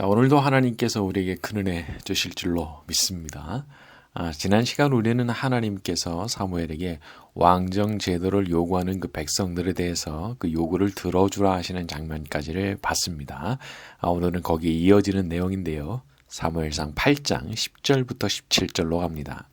자, 오늘도 하나님께서 우리에게 큰 은혜 주실 줄로 믿습니다. 지난 시간 우리는 하나님께서 사무엘에게 왕정 제도를 요구하는 그 백성들에 대해서 그 요구를 들어주라 하시는 장면까지를 봤습니다. 오늘은 거기에 이어지는 내용인데요. 사무엘상 8장 10절부터 17절로 갑니다.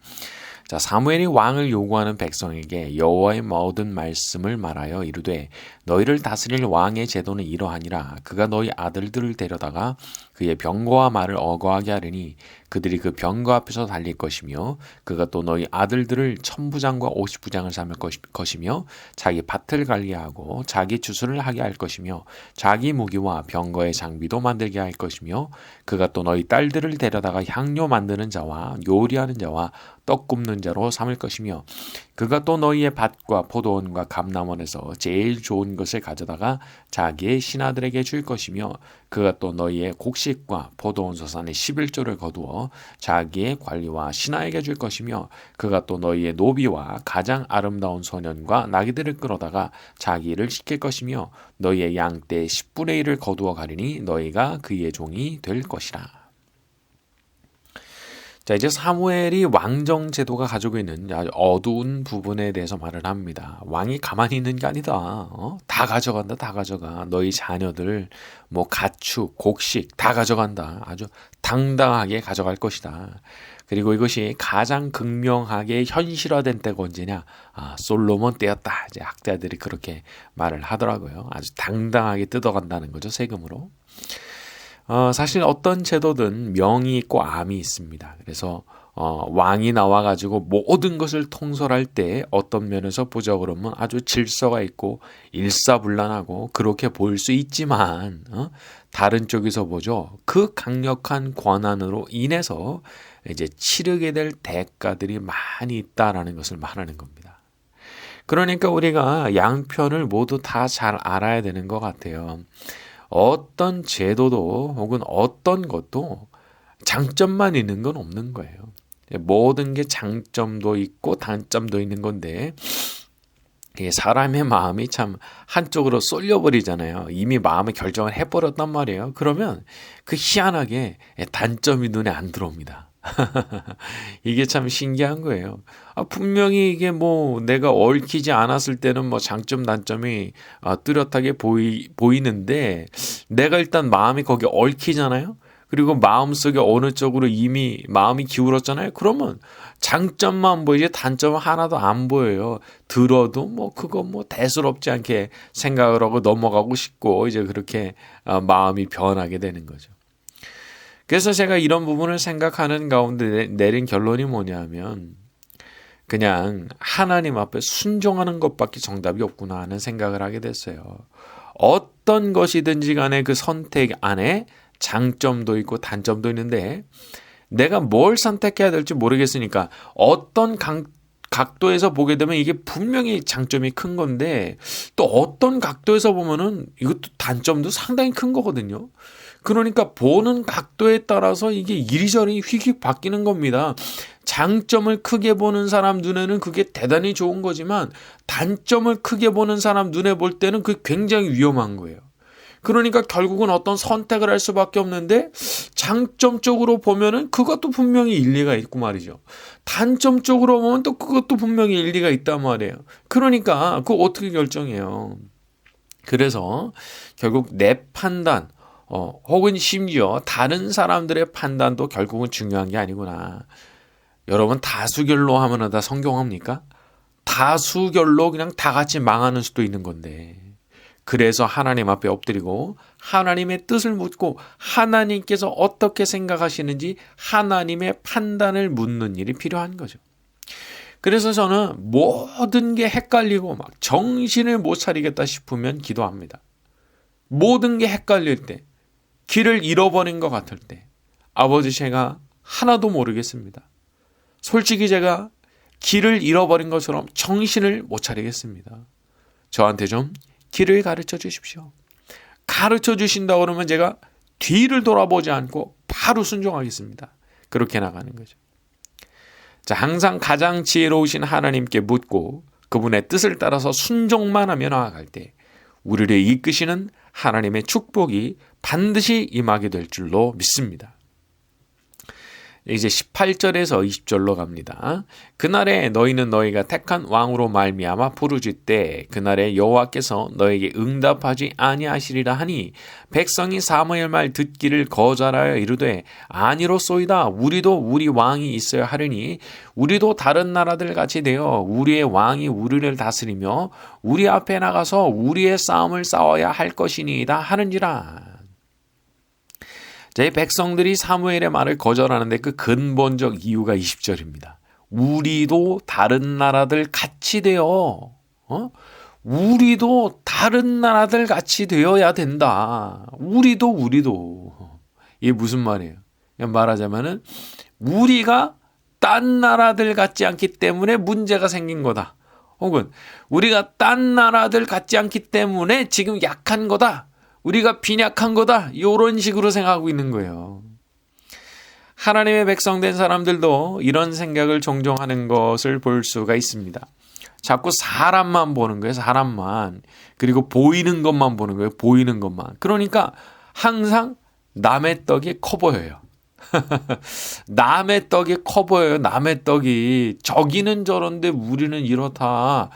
자, 사무엘이 왕을 요구하는 백성에게 여호와의 모든 말씀을 말하여 이르되 너희를 다스릴 왕의 제도는 이러하니라. 그가 너희 아들들을 데려다가 그의 병거와 말을 어거하게 하리니 그들이 그 병거 앞에서 달릴 것이며 그가 또 너희 아들들을 1000부장과 50부장을 삼을 것이며 자기 밭을 관리하고 자기 추수를 하게 할 것이며 자기 무기와 병거의 장비도 만들게 할 것이며 그가 또 너희 딸들을 데려다가 향료 만드는 자와 요리하는 자와 떡 굽는 자로 삼을 것이며 그가 또 너희의 밭과 포도원과 감람원에서 제일 좋은 것을 가져다가 자기의 신하들에게 줄 것이며 그가 또 너희의 곡식과 포도원 소산의 11조를 거두어 자기의 관리와 신하에게 줄 것이며 그가 또 너희의 노비와 가장 아름다운 소년과 나귀들을 끌어다가 자기 일을 시킬 것이며 너희의 양떼 10분의 1을 거두어 가리니 너희가 그의 종이 될 것이라. 자, 이제 사무엘이 왕정 제도가 가지고 있는 아주 어두운 부분에 대해서 말을 합니다. 왕이 가만히 있는 게 아니다. 다 가져간다, 다 가져가. 너희 자녀들, 가축, 곡식 다 가져간다. 아주 당당하게 가져갈 것이다. 그리고 이것이 가장 극명하게 현실화된 때가 언제냐? 솔로몬 때였다. 이제 학자들이 그렇게 말을 하더라고요. 아주 당당하게 뜯어간다는 거죠, 세금으로. 사실 어떤 제도든 명이 있고 암이 있습니다. 그래서 왕이 나와가지고 모든 것을 통솔할 때 어떤 면에서 보자 그러면 아주 질서가 있고 일사불란하고 그렇게 보일 수 있지만 다른 쪽에서 보죠. 그 강력한 권한으로 인해서 이제 치르게 될 대가들이 많이 있다라는 것을 말하는 겁니다. 그러니까 우리가 양편을 모두 다 잘 알아야 되는 것 같아요. 어떤 제도도 혹은 어떤 것도 장점만 있는 건 없는 거예요. 모든 게 장점도 있고 단점도 있는 건데 사람의 마음이 참 한쪽으로 쏠려버리잖아요. 이미 마음의 결정을 해버렸단 말이에요. 그러면 그 희한하게 단점이 눈에 안 들어옵니다. 이게 참 신기한 거예요. 분명히 이게 내가 얽히지 않았을 때는 장점 단점이 뚜렷하게 보이는데 내가 일단 마음이 거기 얽히잖아요. 그리고 마음속에 어느 쪽으로 이미 마음이 기울었잖아요. 그러면 장점만 보이지 단점은 하나도 안 보여요. 들어도 그거 대수롭지 않게 생각을 하고 넘어가고 싶고 이제 그렇게 마음이 변하게 되는 거죠. 그래서 제가 이런 부분을 생각하는 가운데 내린 결론이 뭐냐면 그냥 하나님 앞에 순종하는 것밖에 정답이 없구나 하는 생각을 하게 됐어요. 어떤 것이든지 간에 그 선택 안에 장점도 있고 단점도 있는데 내가 뭘 선택해야 될지 모르겠으니까 어떤 각도에서 보게 되면 이게 분명히 장점이 큰 건데 또 어떤 각도에서 보면은 이것도 단점도 상당히 큰 거거든요. 그러니까 보는 각도에 따라서 이게 이리저리 휙휙 바뀌는 겁니다. 장점을 크게 보는 사람 눈에는 그게 대단히 좋은 거지만 단점을 크게 보는 사람 눈에 볼 때는 그게 굉장히 위험한 거예요. 그러니까 결국은 어떤 선택을 할 수밖에 없는데 장점 쪽으로 보면은 그것도 분명히 일리가 있고 말이죠. 단점 쪽으로 보면 또 그것도 분명히 일리가 있단 말이에요. 그러니까 그거 어떻게 결정해요? 그래서 결국 내 판단 혹은 심지어 다른 사람들의 판단도 결국은 중요한 게 아니구나. 여러분 다수결로 하면 다 성공합니까? 다수결로 그냥 다 같이 망하는 수도 있는 건데 그래서 하나님 앞에 엎드리고 하나님의 뜻을 묻고 하나님께서 어떻게 생각하시는지 하나님의 판단을 묻는 일이 필요한 거죠. 그래서 저는 모든 게 헷갈리고 정신을 못 차리겠다 싶으면 기도합니다. 모든 게 헷갈릴 때 길을 잃어버린 것 같을 때 아버지 제가 하나도 모르겠습니다. 솔직히 제가 길을 잃어버린 것처럼 정신을 못 차리겠습니다. 저한테 좀 길을 가르쳐 주십시오. 가르쳐 주신다고 그러면 제가 뒤를 돌아보지 않고 바로 순종하겠습니다. 그렇게 나가는 거죠. 자, 항상 가장 지혜로우신 하나님께 묻고 그분의 뜻을 따라서 순종만 하며 나아갈 때 우리를 이끄시는 하나님의 축복이 반드시 임하게 될 줄로 믿습니다. 이제 18절에서 20절로 갑니다. 그날에 너희는 너희가 택한 왕으로 말미암아 부르짖되 그날에 여호와께서 너에게 응답하지 아니하시리라 하니 백성이 사무엘 말 듣기를 거절하여 이르되 아니로소이다. 우리도 우리 왕이 있어야 하리니 우리도 다른 나라들 같이 되어 우리의 왕이 우리를 다스리며 우리 앞에 나가서 우리의 싸움을 싸워야 할 것이니이다 하는지라. 제 백성들이 사무엘의 말을 거절하는데 그 근본적 이유가 20절입니다. 우리도 다른 나라들 같이 되어 우리도 다른 나라들 같이 되어야 된다. 우리도 이게 무슨 말이에요? 그냥 말하자면은 우리가 딴 나라들 같지 않기 때문에 문제가 생긴 거다. 혹은 우리가 딴 나라들 같지 않기 때문에 지금 약한 거다. 우리가 빈약한 거다. 이런 식으로 생각하고 있는 거예요. 하나님의 백성된 사람들도 이런 생각을 종종 하는 것을 볼 수가 있습니다. 자꾸 사람만 보는 거예요. 사람만. 그리고 보이는 것만 보는 거예요. 보이는 것만. 그러니까 항상 남의 떡이 커 보여요. 남의 떡이 커 보여요. 남의 떡이. 저기는 저런데 우리는 이렇다.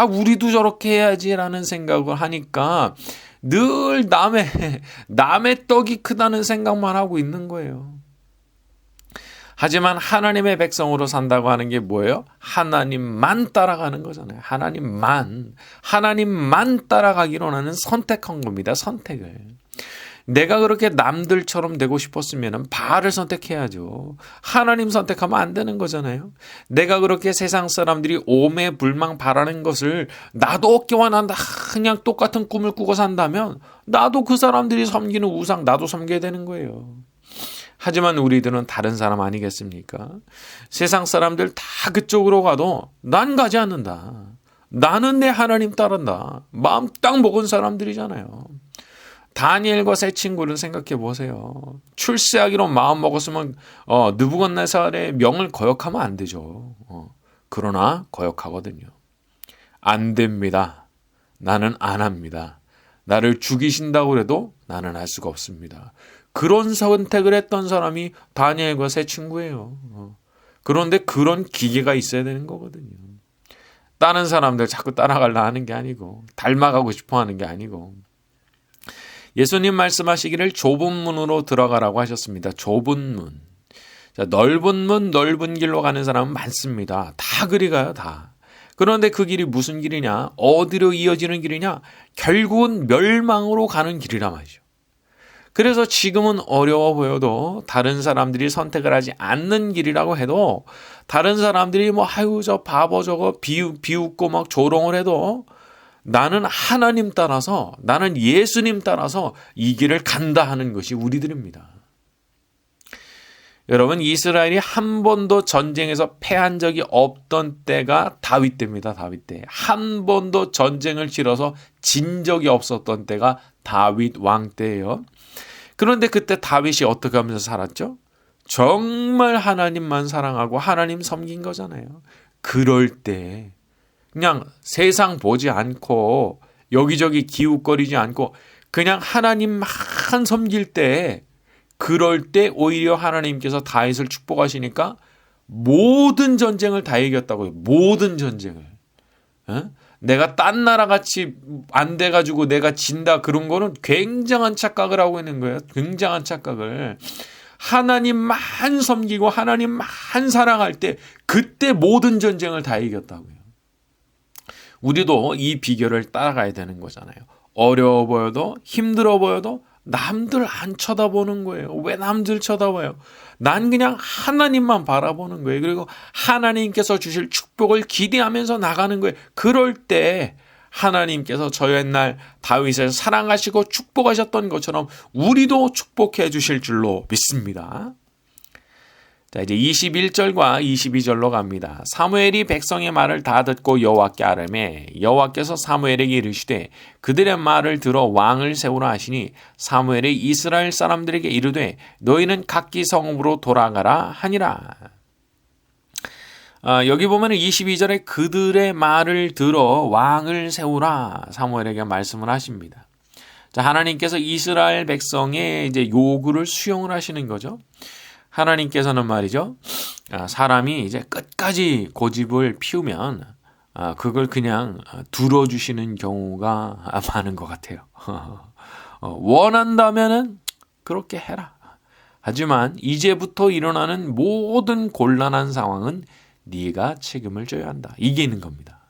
우리도 저렇게 해야지라는 생각을 하니까 늘 남의 떡이 크다는 생각만 하고 있는 거예요. 하지만 하나님의 백성으로 산다고 하는 게 뭐예요? 하나님만 따라가는 거잖아요. 하나님만 따라가기로는 선택한 겁니다. 선택을. 내가 그렇게 남들처럼 되고 싶었으면 바알을 선택해야죠. 하나님 선택하면 안 되는 거잖아요. 내가 그렇게 세상 사람들이 오매불망 바라는 것을 나도 얻기만 한다. 그냥 똑같은 꿈을 꾸고 산다면 나도 그 사람들이 섬기는 우상 나도 섬겨야 되는 거예요. 하지만 우리들은 다른 사람 아니겠습니까? 세상 사람들 다 그쪽으로 가도 난 가지 않는다. 나는 내 하나님 따른다. 마음 딱 먹은 사람들이잖아요. 다니엘과 세 친구를 생각해 보세요. 출세하기로 마음 먹었으면 느부갓네살의 명을 거역하면 안 되죠. 그러나 거역하거든요. 안 됩니다. 나는 안 합니다. 나를 죽이신다고 해도 나는 할 수가 없습니다. 그런 선택을 했던 사람이 다니엘과 세 친구예요. 그런데 그런 기계가 있어야 되는 거거든요. 다른 사람들 자꾸 따라가려 하는 게 아니고 닮아가고 싶어 하는 게 아니고 예수님 말씀하시기를 좁은 문으로 들어가라고 하셨습니다. 좁은 문. 자, 넓은 문, 넓은 길로 가는 사람은 많습니다. 다 그리 가요, 다. 그런데 그 길이 무슨 길이냐? 어디로 이어지는 길이냐? 결국은 멸망으로 가는 길이란 말이죠. 그래서 지금은 어려워 보여도 다른 사람들이 선택을 하지 않는 길이라고 해도 다른 사람들이 저 바보 저거 비웃고 막 조롱을 해도 나는 하나님 따라서 나는 예수님 따라서 이 길을 간다 하는 것이 우리들입니다. 여러분 이스라엘이 한 번도 전쟁에서 패한 적이 없던 때가 다윗 때입니다. 다윗 때. 한 번도 전쟁을 치러서 진 적이 없었던 때가 다윗 왕 때예요. 그런데 그때 다윗이 어떻게 하면서 살았죠? 정말 하나님만 사랑하고 하나님 섬긴 거잖아요. 그럴 때 그냥 세상 보지 않고 여기저기 기웃거리지 않고 그냥 하나님만 섬길 때 그럴 때 오히려 하나님께서 다윗을 축복하시니까 모든 전쟁을 다 이겼다고요. 모든 전쟁을. 내가 딴 나라 같이 안 돼가지고 내가 진다 그런 거는 굉장한 착각을 하고 있는 거예요. 굉장한 착각을. 하나님만 섬기고 하나님만 사랑할 때 그때 모든 전쟁을 다 이겼다고요. 우리도 이 비결을 따라가야 되는 거잖아요. 어려워 보여도 힘들어 보여도 남들 안 쳐다보는 거예요. 왜 남들 쳐다봐요? 난 그냥 하나님만 바라보는 거예요. 그리고 하나님께서 주실 축복을 기대하면서 나가는 거예요. 그럴 때 하나님께서 저 옛날 다윗을 사랑하시고 축복하셨던 것처럼 우리도 축복해 주실 줄로 믿습니다. 자, 이제 21절과 22절로 갑니다. 사무엘이 백성의 말을 다 듣고 여호와께 아뢰매 여호와께서 사무엘에게 이르시되 그들의 말을 들어 왕을 세우라 하시니 사무엘이 이스라엘 사람들에게 이르되 너희는 각기 성읍으로 돌아가라 하니라. 여기 보면은 22절에 그들의 말을 들어 왕을 세우라 사무엘에게 말씀을 하십니다. 자, 하나님께서 이스라엘 백성의 이제 요구를 수용을 하시는 거죠. 하나님께서는 말이죠. 사람이 이제 끝까지 고집을 피우면 그걸 그냥 들어주시는 경우가 많은 것 같아요. 원한다면은 그렇게 해라. 하지만 이제부터 일어나는 모든 곤란한 상황은 네가 책임을 져야 한다. 이게 있는 겁니다.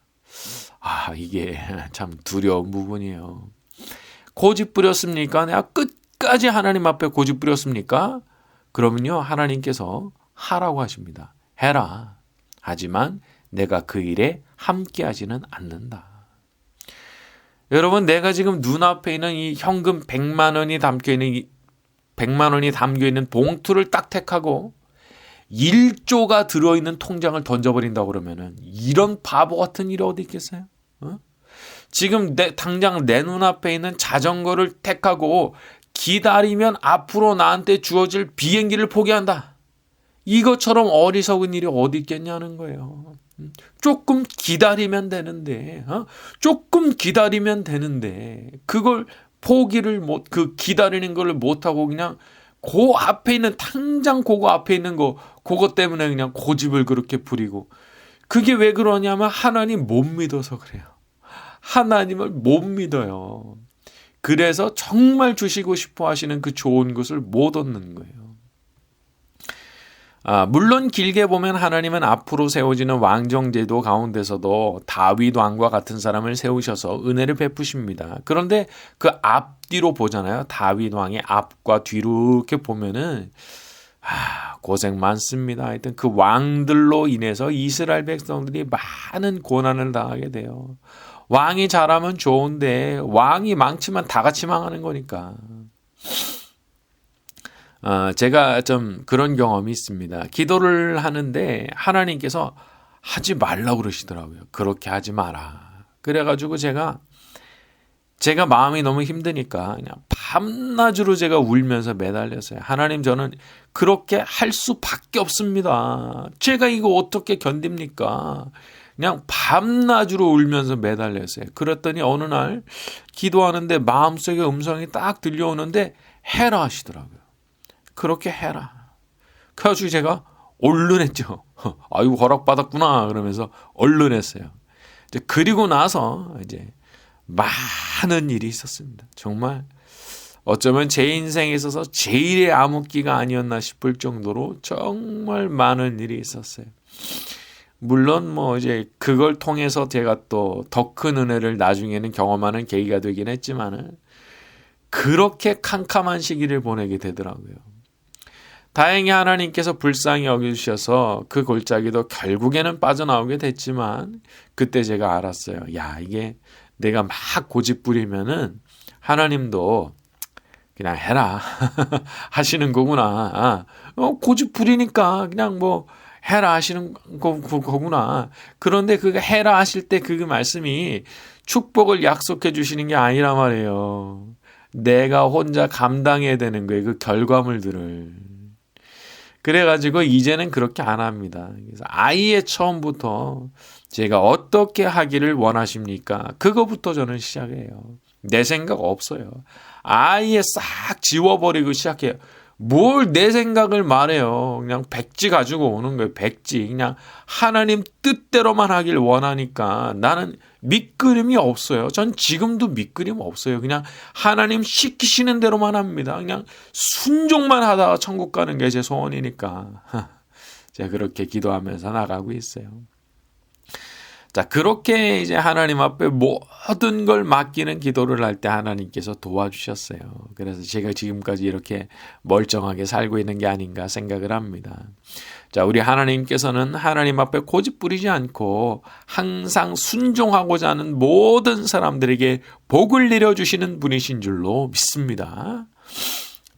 이게 참 두려운 부분이에요. 고집 부렸습니까? 내가 끝까지 하나님 앞에 고집 부렸습니까? 그러면요, 하나님께서 하라고 하십니다. 해라. 하지만 내가 그 일에 함께하지는 않는다. 여러분, 내가 지금 눈앞에 있는 이 현금 100만 원이 담겨 있는 봉투를 딱 택하고 1조가 들어있는 통장을 던져버린다고 그러면은 이런 바보 같은 일이 어디 있겠어요? 지금 당장 내 눈앞에 있는 자전거를 택하고 기다리면 앞으로 나한테 주어질 비행기를 포기한다. 이것처럼 어리석은 일이 어디 있겠냐는 거예요. 조금 기다리면 되는데, 조금 기다리면 되는데, 그걸 포기를 기다리는 걸 못하고 그냥 그 앞에 있는, 당장 그거 앞에 있는 그것 때문에 그냥 고집을 그렇게 부리고, 그게 왜 그러냐면 하나님 못 믿어서 그래요. 하나님을 못 믿어요. 그래서 정말 주시고 싶어 하시는 그 좋은 것을 못 얻는 거예요. 물론 길게 보면 하나님은 앞으로 세워지는 왕정제도 가운데서도 다윗 왕과 같은 사람을 세우셔서 은혜를 베푸십니다. 그런데 그 앞뒤로 보잖아요. 다윗 왕의 앞과 뒤로 이렇게 보면은 고생 많습니다. 하여튼 그 왕들로 인해서 이스라엘 백성들이 많은 고난을 당하게 돼요. 왕이 잘하면 좋은데 왕이 망치면 다 같이 망하는 거니까. 제가 좀 그런 경험이 있습니다. 기도를 하는데 하나님께서 하지 말라고 그러시더라고요. 그렇게 하지 마라. 그래가지고 제가 마음이 너무 힘드니까 그냥 밤낮으로 제가 울면서 매달렸어요. 하나님, 저는 그렇게 할 수밖에 없습니다. 제가 이거 어떻게 견딥니까? 그냥 밤낮으로 울면서 매달렸어요. 그랬더니 어느 날 기도하는데 마음속에 음성이 딱 들려오는데 해라 하시더라고요. 그렇게 해라. 그래가지고 제가 얼른 했죠. 아이고, 허락받았구나 그러면서 얼른 했어요. 그리고 나서 이제 많은 일이 있었습니다. 정말 어쩌면 제 인생에 있어서 제일의 암흑기가 아니었나 싶을 정도로 정말 많은 일이 있었어요. 물론 이제 그걸 통해서 제가 또 더 큰 은혜를 나중에는 경험하는 계기가 되긴 했지만은 그렇게 캄캄한 시기를 보내게 되더라고요. 다행히 하나님께서 불쌍히 여겨주셔서 그 골짜기도 결국에는 빠져나오게 됐지만 그때 제가 알았어요. 이게 내가 막 고집 부리면은 하나님도 그냥 해라 하시는 거구나. 고집 부리니까 그냥 해라 하시는 거구나. 그런데 그 해라 하실 때 그 말씀이 축복을 약속해 주시는 게 아니란 말이에요. 내가 혼자 감당해야 되는 거예요. 그 결과물들을. 그래가지고 이제는 그렇게 안 합니다. 그래서 아예 처음부터 제가 어떻게 하기를 원하십니까? 그거부터 저는 시작해요. 내 생각 없어요. 아예 싹 지워버리고 시작해요. 뭘 내 생각을 말해요. 그냥 백지 가지고 오는 거예요. 백지. 그냥 하나님 뜻대로만 하길 원하니까 나는 밑그림이 없어요. 전 지금도 밑그림 없어요. 그냥 하나님 시키시는 대로만 합니다. 그냥 순종만 하다가 천국 가는 게 제 소원이니까 제가 그렇게 기도하면서 나가고 있어요. 자, 그렇게 이제 하나님 앞에 모든 걸 맡기는 기도를 할 때 하나님께서 도와주셨어요. 그래서 제가 지금까지 이렇게 멀쩡하게 살고 있는 게 아닌가 생각을 합니다. 자, 우리 하나님께서는 하나님 앞에 고집 부리지 않고 항상 순종하고자 하는 모든 사람들에게 복을 내려주시는 분이신 줄로 믿습니다.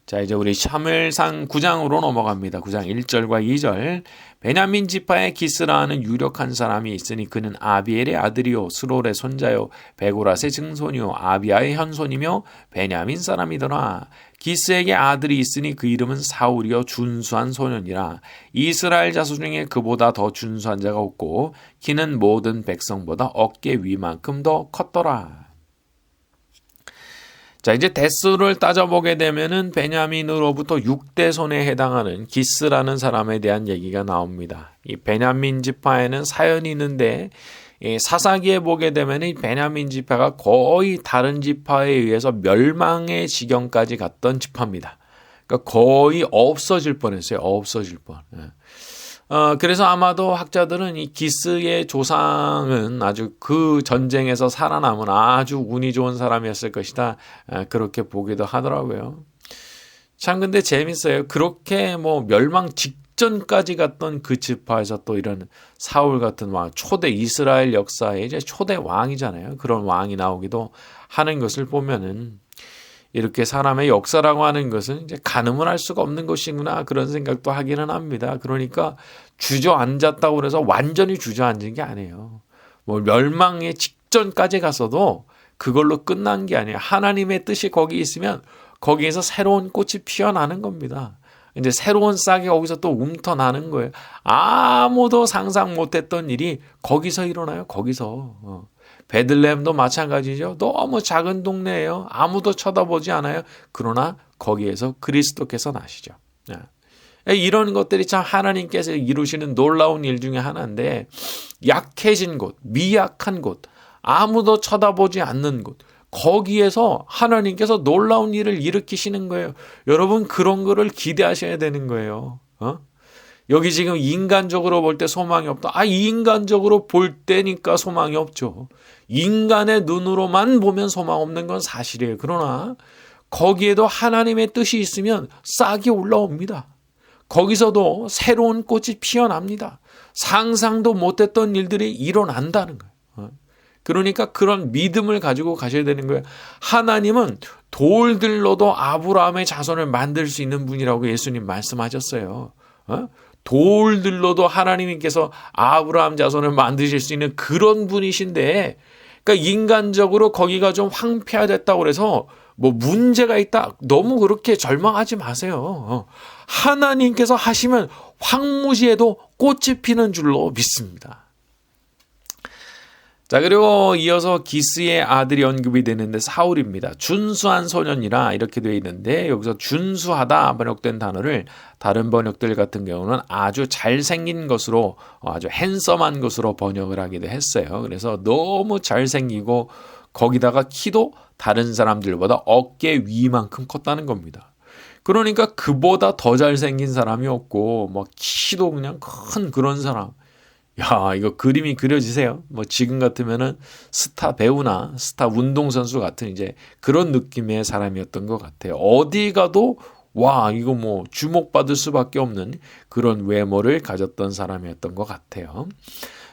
자, 이제 우리 사무엘상 9장으로 넘어갑니다. 9장 1절과 2절. 베냐민 지파의 기스라는 유력한 사람이 있으니 그는 아비엘의 아들이요 스롤의 손자요 베고랏의 증손이요 아비아의 현손이며 베냐민 사람이더라. 기스에게 아들이 있으니 그 이름은 사울이요 준수한 소년이라. 이스라엘 자손 중에 그보다 더 준수한 자가 없고 키는 모든 백성보다 어깨 위만큼 더 컸더라. 자, 이제 대수를 따져보게 되면은 베냐민으로부터 6대 손에 해당하는 기스라는 사람에 대한 얘기가 나옵니다. 이 베냐민 지파에는 사연이 있는데 사사기에 보게 되면 이 베냐민 지파가 거의 다른 지파에 의해서 멸망의 지경까지 갔던 지파입니다. 그러니까 거의 없어질 뻔했어요. 없어질 뻔. 그래서 아마도 학자들은 이 기스의 조상은 아주 그 전쟁에서 살아남은 아주 운이 좋은 사람이었을 것이다. 그렇게 보기도 하더라고요. 참 근데 재밌어요. 그렇게 뭐 멸망 직전까지 갔던 그 지파에서 또 이런 사울 같은 왕, 초대 이스라엘 역사의 이제 초대 왕이잖아요. 그런 왕이 나오기도 하는 것을 보면은 이렇게 사람의 역사라고 하는 것은 이제 가늠을 할 수가 없는 것이구나 그런 생각도 하기는 합니다. 그러니까 주저앉았다고 해서 완전히 주저앉은 게 아니에요. 뭐 멸망의 직전까지 갔어도 그걸로 끝난 게 아니에요. 하나님의 뜻이 거기 있으면 거기에서 새로운 꽃이 피어나는 겁니다. 이제 새로운 싹이 거기서 또 움터나는 거예요. 아무도 상상 못했던 일이 거기서 일어나요. 거기서. 베들레헴도 마찬가지죠. 너무 작은 동네예요. 아무도 쳐다보지 않아요. 그러나 거기에서 그리스도께서 나시죠. 이런 것들이 참 하나님께서 이루시는 놀라운 일 중에 하나인데 약해진 곳, 미약한 곳, 아무도 쳐다보지 않는 곳, 거기에서 하나님께서 놀라운 일을 일으키시는 거예요. 여러분 그런 거를 기대하셔야 되는 거예요. 여기 지금 인간적으로 볼 때 소망이 없다. 인간적으로 볼 때니까 소망이 없죠. 인간의 눈으로만 보면 소망 없는 건 사실이에요. 그러나 거기에도 하나님의 뜻이 있으면 싹이 올라옵니다. 거기서도 새로운 꽃이 피어납니다. 상상도 못했던 일들이 일어난다는 거예요. 그러니까 그런 믿음을 가지고 가셔야 되는 거예요. 하나님은 돌들로도 아브라함의 자손을 만들 수 있는 분이라고 예수님 말씀하셨어요. 돌들로도 하나님께서 아브라함 자손을 만드실 수 있는 그런 분이신데, 그러니까 인간적으로 거기가 좀 황폐화됐다고 그래서 뭐 문제가 있다. 너무 그렇게 절망하지 마세요. 하나님께서 하시면 황무지에도 꽃이 피는 줄로 믿습니다. 자, 그리고 이어서 기스의 아들이 언급이 되는데 사울입니다. 준수한 소년이라 이렇게 되어 있는데 여기서 준수하다 번역된 단어를 다른 번역들 같은 경우는 아주 잘생긴 것으로 아주 핸섬한 것으로 번역을 하기도 했어요. 그래서 너무 잘생기고 거기다가 키도 다른 사람들보다 어깨 위만큼 컸다는 겁니다. 그러니까 그보다 더 잘생긴 사람이 없고 뭐 키도 그냥 큰 그런 사람. 야, 이거 그림이 그려지세요? 뭐 지금 같으면은 스타 배우나 스타 운동선수 같은 이제 그런 느낌의 사람이었던 것 같아요. 어디 가도 와, 이거 뭐 주목받을 수밖에 없는 그런 외모를 가졌던 사람이었던 것 같아요.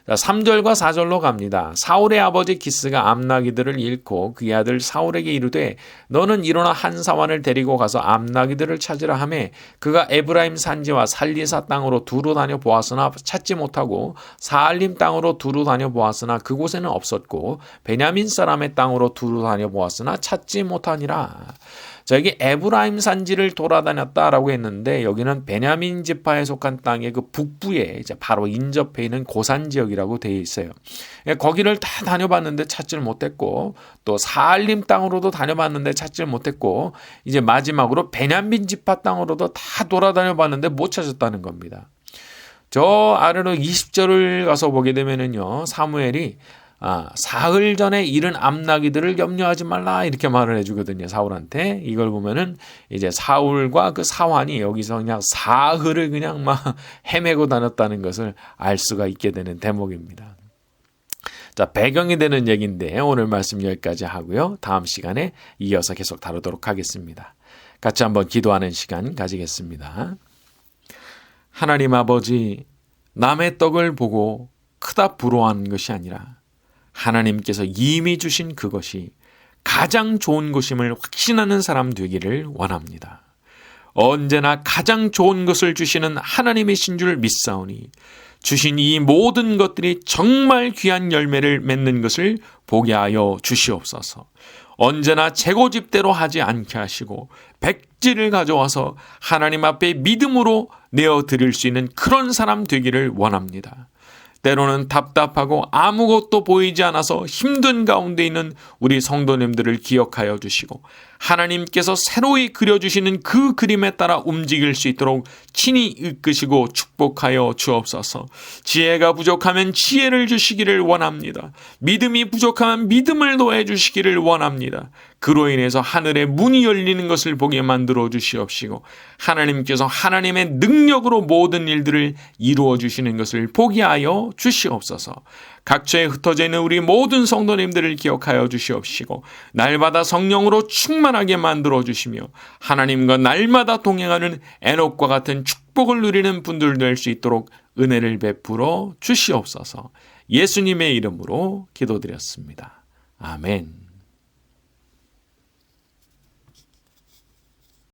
자, 3절과 4절로 갑니다. 사울의 아버지 기스가 암나기들을 잃고 그의 아들 사울에게 이르되 너는 일어나 한 사환을 데리고 가서 암나기들을 찾으라 하매 그가 에브라임 산지와 살리사 땅으로 두루 다녀 보았으나 찾지 못하고 사알림 땅으로 두루 다녀 보았으나 그곳에는 없었고 베냐민 사람의 땅으로 두루 다녀 보았으나 찾지 못하니라. 자, 여기 에브라임 산지를 돌아다녔다라고 했는데 여기는 베냐민 지파에 속한 땅의 그 북부에 이제 바로 인접해 있는 고산 지역이라고 되어 있어요. 거기를 다 다녀봤는데 찾지를 못했고 또 사알림 땅으로도 다녀봤는데 찾지를 못했고 이제 마지막으로 베냐민 지파 땅으로도 다 돌아다녀봤는데 못 찾았다는 겁니다. 저 아래로 20절을 가서 보게 되면은요, 사무엘이 사흘 전에 잃은 암나기들을 염려하지 말라 이렇게 말을 해주거든요. 사울한테. 이걸 보면은 이제 사울과 그 사환이 여기서 그냥 사흘을 그냥 막 헤매고 다녔다는 것을 알 수가 있게 되는 대목입니다. 자, 배경이 되는 얘기인데 오늘 말씀 여기까지 하고요. 다음 시간에 이어서 계속 다루도록 하겠습니다. 같이 한번 기도하는 시간 가지겠습니다. 하나님 아버지, 남의 떡을 보고 크다 부러워하는 것이 아니라 하나님께서 이미 주신 그것이 가장 좋은 것임을 확신하는 사람 되기를 원합니다. 언제나 가장 좋은 것을 주시는 하나님이신 줄 믿사오니 주신 이 모든 것들이 정말 귀한 열매를 맺는 것을 보게 하여 주시옵소서. 언제나 재고집대로 하지 않게 하시고 백지를 가져와서 하나님 앞에 믿음으로 내어드릴 수 있는 그런 사람 되기를 원합니다. 때로는 답답하고 아무것도 보이지 않아서 힘든 가운데 있는 우리 성도님들을 기억하여 주시고 하나님께서 새로이 그려주시는 그 그림에 따라 움직일 수 있도록 친히 이끄시고 축복하여 주옵소서. 지혜가 부족하면 지혜를 주시기를 원합니다. 믿음이 부족하면 믿음을 더해 주시기를 원합니다. 그로 인해서 하늘의 문이 열리는 것을 보게 만들어 주시옵시고 하나님께서 하나님의 능력으로 모든 일들을 이루어 주시는 것을 보게 하여 주시옵소서. 각처에 흩어져 있는 우리 모든 성도님들을 기억하여 주시옵시고 날마다 성령으로 충만하게 만들어 주시며 하나님과 날마다 동행하는 에녹과 같은 축복을 누리는 분들 될 수 있도록 은혜를 베풀어 주시옵소서. 예수님의 이름으로 기도드렸습니다. 아멘.